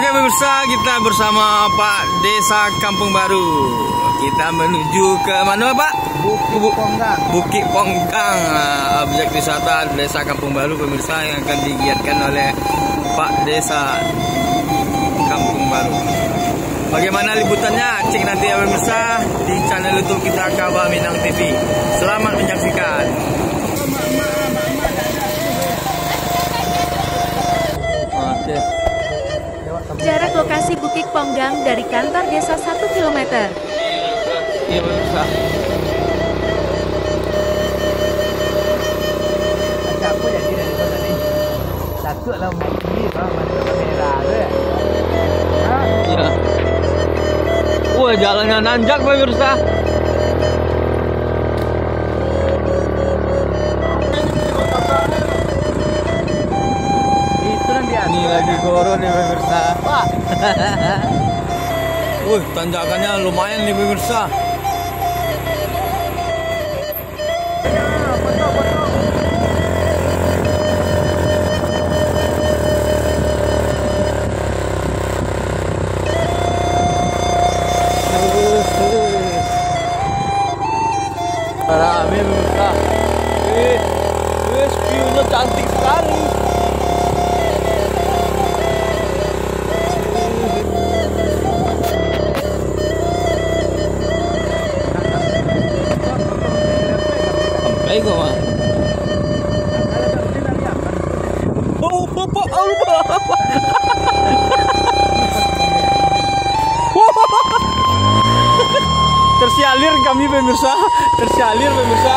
pemirsa, kita bersama Pak Desa Kampung Baru. Kita menuju ke mana Pak? Bukit Ponggang, objek wisata Desa Kampung Baru pemirsa yang akan digiatkan oleh Pak Desa Kampung Baru. Bagaimana liputannya? Cek nanti ya pemirsa di channel YouTube kita Kawah Minang TV. Selamat menyaksikan. Jarak lokasi Bukit Ponggang dari kantor desa 1 km. Iya pemirsa. Aku jadi dari kota ini. Satu lah ini kalau masuk kamera tu. Iya. Wah, jalannya nanjak pemirsa. Itu nanti Ini lagi goro nih pemirsa. Pak. Tanjakannya lumayan nih pemirsa. Rame pemirsa. View-nya cantik sekali. Sampai kok mah. Oh, bapak Allah. Tersialir kami pemirsa, tersialir pemirsa.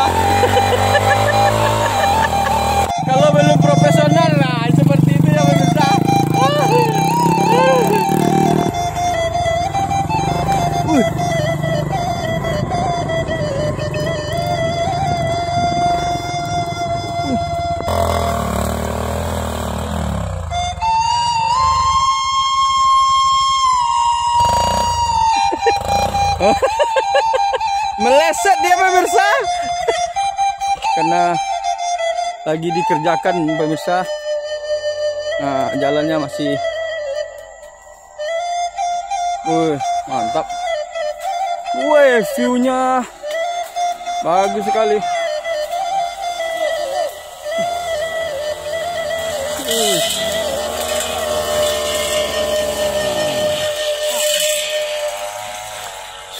Kalau belum profesional, nah seperti itu ya pemirsa. Meleset dia pemirsa. Karena lagi dikerjakan pemirsa. Nah, jalannya masih mantap. View-nya bagus sekali.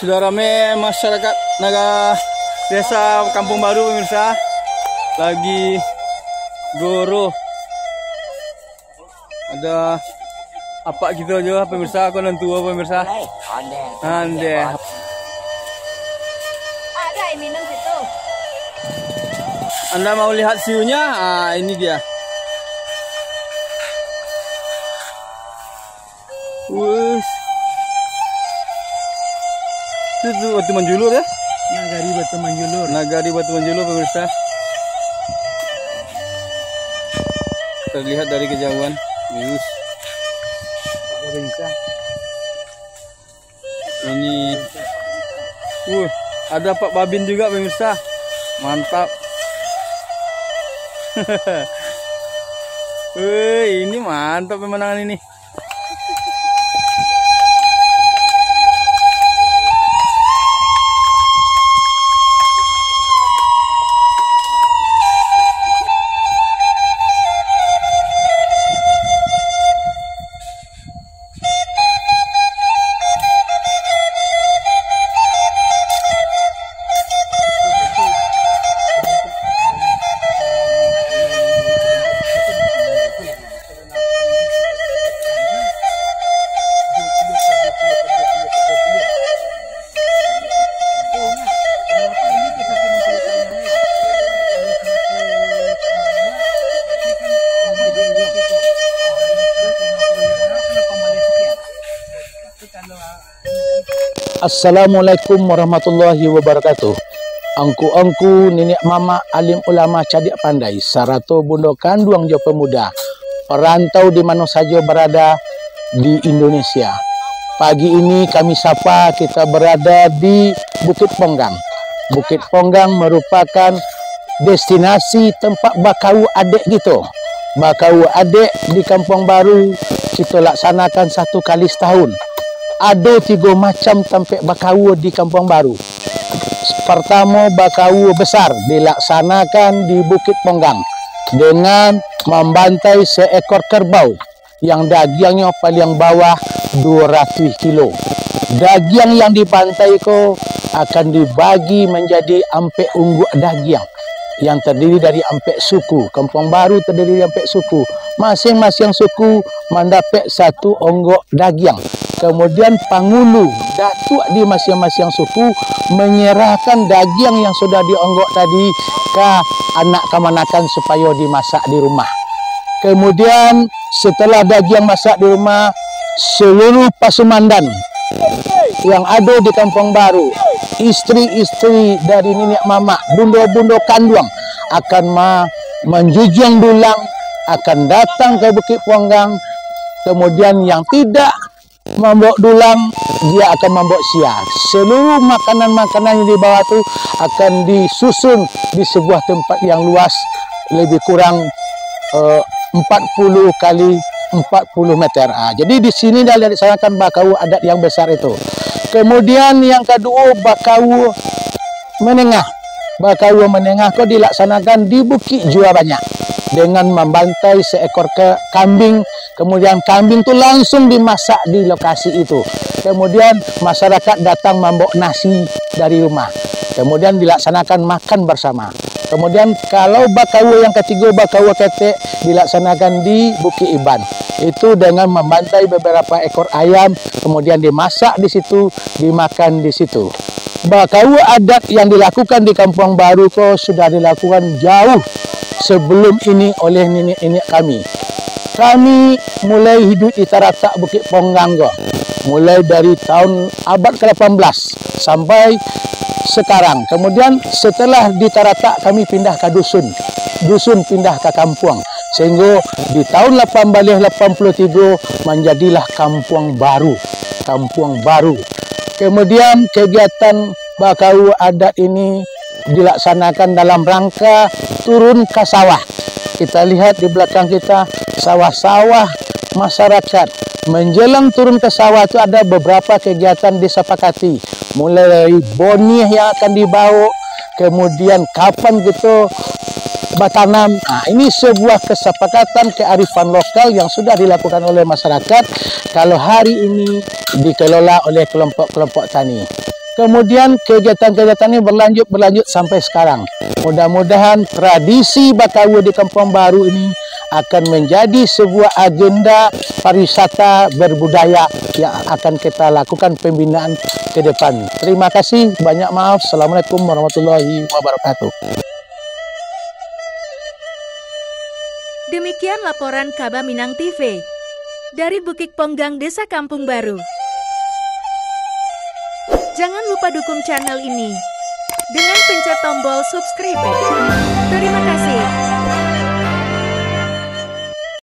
Sudah ramai masyarakat Desa Kampung Baru pemirsa. Lagi goro. Ada apa gitu aja pemirsa, aku tua pemirsa. Ande. Ada yang minum situ. Anda mau lihat view-nya? Ah, ini dia. Itu Batu Manjulur ya? Nagari Batu Manjulur. Nagari Batu Manjulur pemirsa. Terlihat dari kejauhan. Pemirsa. Ini ada Pak Babin juga pemirsa. Mantap. Ini mantap pemandangan ini. Assalamualaikum warahmatullahi wabarakatuh. Angku-angku nenek mama alim ulama cadik pandai sarato bundo kanduang jo pemuda perantau di mana saja berada di Indonesia. Pagi ini kami sapa kita berada di Bukit Ponggang. Bukit Ponggang merupakan destinasi tempat bakau adik gitu. Bakau adik di Kampung Baru kita laksanakan 1 kali setahun. Ada 3 macam tampek bakawa di Kampung Baru. Pertama, bakawa besar dilaksanakan di Bukit Ponggang dengan membantai seekor kerbau yang dagingnya paling bawah 200 kilo. Daging yang dibantai ko akan dibagi menjadi ampek ungguk daging yang terdiri dari ampek suku. Kampung Baru terdiri dari ampek suku. Masing-masing suku mendapat 1 onggok daging. Kemudian pangulu datuk di masing-masing suku menyerahkan daging yang sudah dionggok tadi ke anak kemanakan supaya dimasak di rumah. Kemudian setelah daging masak di rumah, seluruh pasumandan yang ada di Kampung Baru, istri-istri dari nenek mama, bunda-bunda kandung akan menjunjung dulang, akan datang ke Bukit Ponggang. Kemudian yang tidak membawa dulang, dia akan membawa sia. Seluruh makanan-makanan yang dibawa itu akan disusun di sebuah tempat yang luas, lebih kurang 40 kali 40 meter. Jadi di sini dah dilaksanakan bakawu adat yang besar itu. Kemudian yang kedua, bakawu menengah. Bakawu menengah kau dilaksanakan di Bukit Jua Banyak dengan membantai seekor kambing. Kemudian kambing itu langsung dimasak di lokasi itu. Kemudian masyarakat datang membawa nasi dari rumah. Kemudian dilaksanakan makan bersama. Kemudian kalau bakawu yang ketiga, bakawu ketek, dilaksanakan di Bukit Iban. Itu dengan membantai beberapa ekor ayam, kemudian dimasak di situ, dimakan di situ. Bakawu adat yang dilakukan di Kampung Baru kok sudah dilakukan jauh sebelum ini oleh nenek-nenek kami. Kami mulai hidup di Taratak Bukit Ponggang kok, mulai dari tahun abad ke-18 sampai sekarang. Kemudian setelah di Taratak kami pindah ke dusun. Dusun pindah ke kampung. Sehingga di tahun 1883 menjadilah Kampung Baru. Kampung Baru. Kemudian kegiatan bakawu adat ini dilaksanakan dalam rangka turun ke sawah. Kita lihat di belakang kita sawah-sawah masyarakat. Menjelang turun ke sawah itu ada beberapa kegiatan disepakati. Mulai dari bonih yang akan dibawa, kemudian kapan kita bertanam. Ini sebuah kesepakatan kearifan lokal yang sudah dilakukan oleh masyarakat. Kalau hari ini dikelola oleh kelompok-kelompok tani. Kemudian kegiatan-kegiatan ini berlanjut sampai sekarang. Mudah-mudahan tradisi bakawu di Kampung Baru ini akan menjadi sebuah agenda pariwisata berbudaya yang akan kita lakukan pembinaan ke depan. Terima kasih, banyak maaf. Assalamualaikum warahmatullahi wabarakatuh. Demikian laporan Kaba Minang TV dari Bukit Ponggang, Desa Kampung Baru. Jangan lupa dukung channel ini dengan pencet tombol subscribe. Terima kasih.